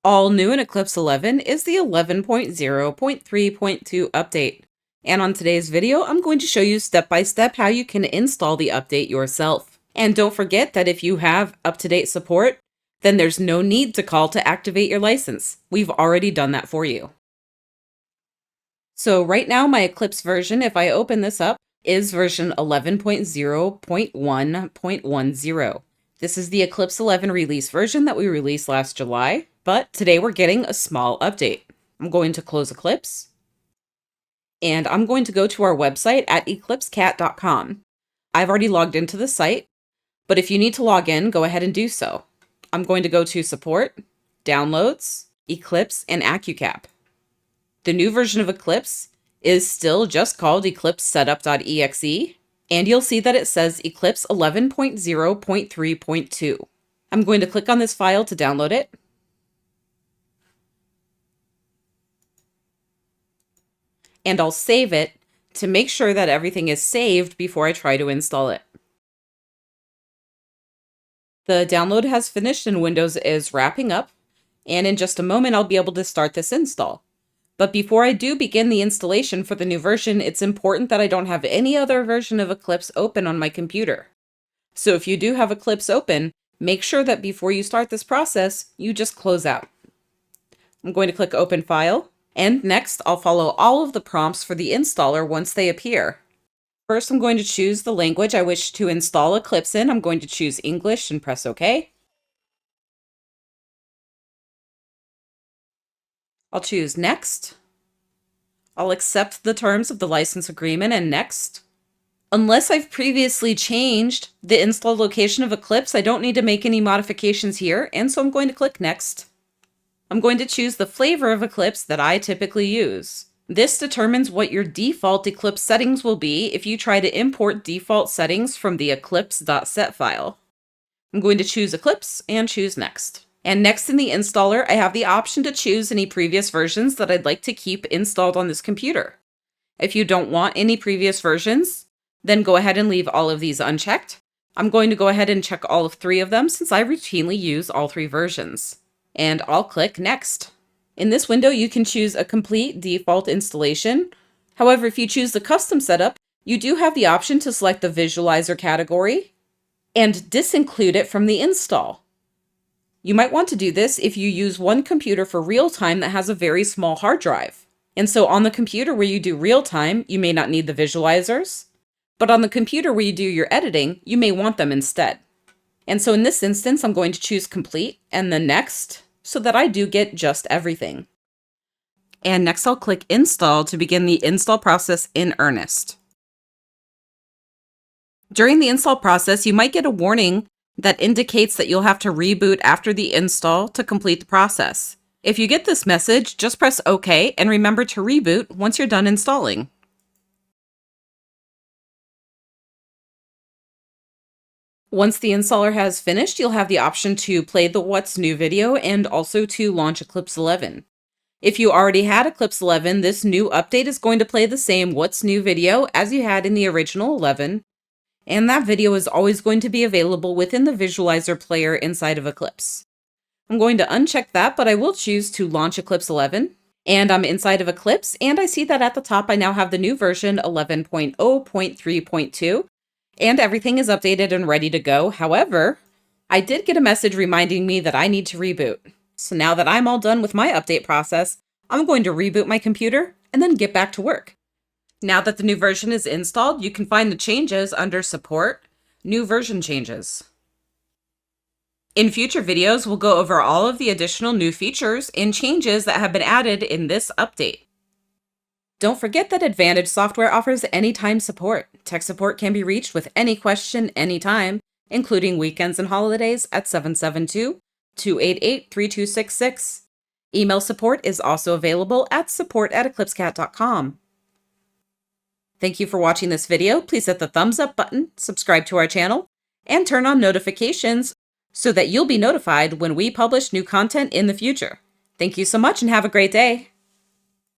All new in Eclipse 11 is the 11.0.3.2 update. And on today's video, I'm going to show you step by step how you can install the update yourself. And don't forget that if you have up-to-date support, then there's no need to call to activate your license. We've already done that for you. So right now, my Eclipse version, if I open this up, is version 11.0.1.10. This is the Eclipse 11 release version that we released last July, but today we're getting a small update. I'm going to close Eclipse, and I'm going to go to our website at eclipsecat.com. I've already logged into the site, but if you need to log in, go ahead and do so. I'm going to go to Support, Downloads, Eclipse, and AccuCap. The new version of Eclipse is still just called Eclipse Setup.exe, and you'll see that it says Eclipse 11.0.3.2. I'm going to click on this file to download it. And I'll save it to make sure that everything is saved before I try to install it. The download has finished and Windows is wrapping up, and in just a moment I'll be able to start this install. But before I do begin the installation for the new version, it's important that I don't have any other version of Eclipse open on my computer. So if you do have Eclipse open, make sure that before you start this process, you just close out. I'm going to click Open File, and next I'll follow all of the prompts for the installer once they appear. First, I'm going to choose the language I wish to install Eclipse in. I'm going to choose English and press OK. I'll choose Next. I'll accept the terms of the license agreement and Next. Unless I've previously changed the install location of Eclipse, I don't need to make any modifications here, and so I'm going to click Next. I'm going to choose the flavor of Eclipse that I typically use. This determines what your default Eclipse settings will be if you try to import default settings from the eclipse.set file. I'm going to choose Eclipse and choose Next. And next in the installer, I have the option to choose any previous versions that I'd like to keep installed on this computer. If you don't want any previous versions, then go ahead and leave all of these unchecked. I'm going to go ahead and check all of 3 of them since I routinely use all 3 versions. And I'll click Next. In this window, you can choose a complete default installation. However, if you choose the custom setup, you do have the option to select the visualizer category and disinclude it from the install. You might want to do this if you use one computer for real-time that has a very small hard drive. And so on the computer where you do real-time, you may not need the visualizers, but on the computer where you do your editing, you may want them instead. And so in this instance, I'm going to choose Complete and then Next so that I do get just everything. And next I'll click Install to begin the install process in earnest. During the install process, you might get a warning that indicates that you'll have to reboot after the install to complete the process. If you get this message, just press OK and remember to reboot once you're done installing. Once the installer has finished, you'll have the option to play the What's New video and also to launch Eclipse 11. If you already had Eclipse 11, this new update is going to play the same What's New video as you had in the original 11. And that video is always going to be available within the visualizer player inside of Eclipse. I'm going to uncheck that, but I will choose to launch Eclipse 11. And I'm inside of Eclipse, and I see that at the top I now have the new version 11.0.3.2, and everything is updated and ready to go. However, I did get a message reminding me that I need to reboot. So now that I'm all done with my update process, I'm going to reboot my computer and then get back to work. Now that the new version is installed, you can find the changes under Support, New Version Changes. In future videos, we'll go over all of the additional new features and changes that have been added in this update. Don't forget that Advantage Software offers anytime support. Tech support can be reached with any question, anytime, including weekends and holidays at 772-288-3266. Email support is also available at support@eclipsecat.com. Thank you for watching this video. Please hit the thumbs up button, subscribe to our channel, and turn on notifications so that you'll be notified when we publish new content in the future. Thank you so much and have a great day.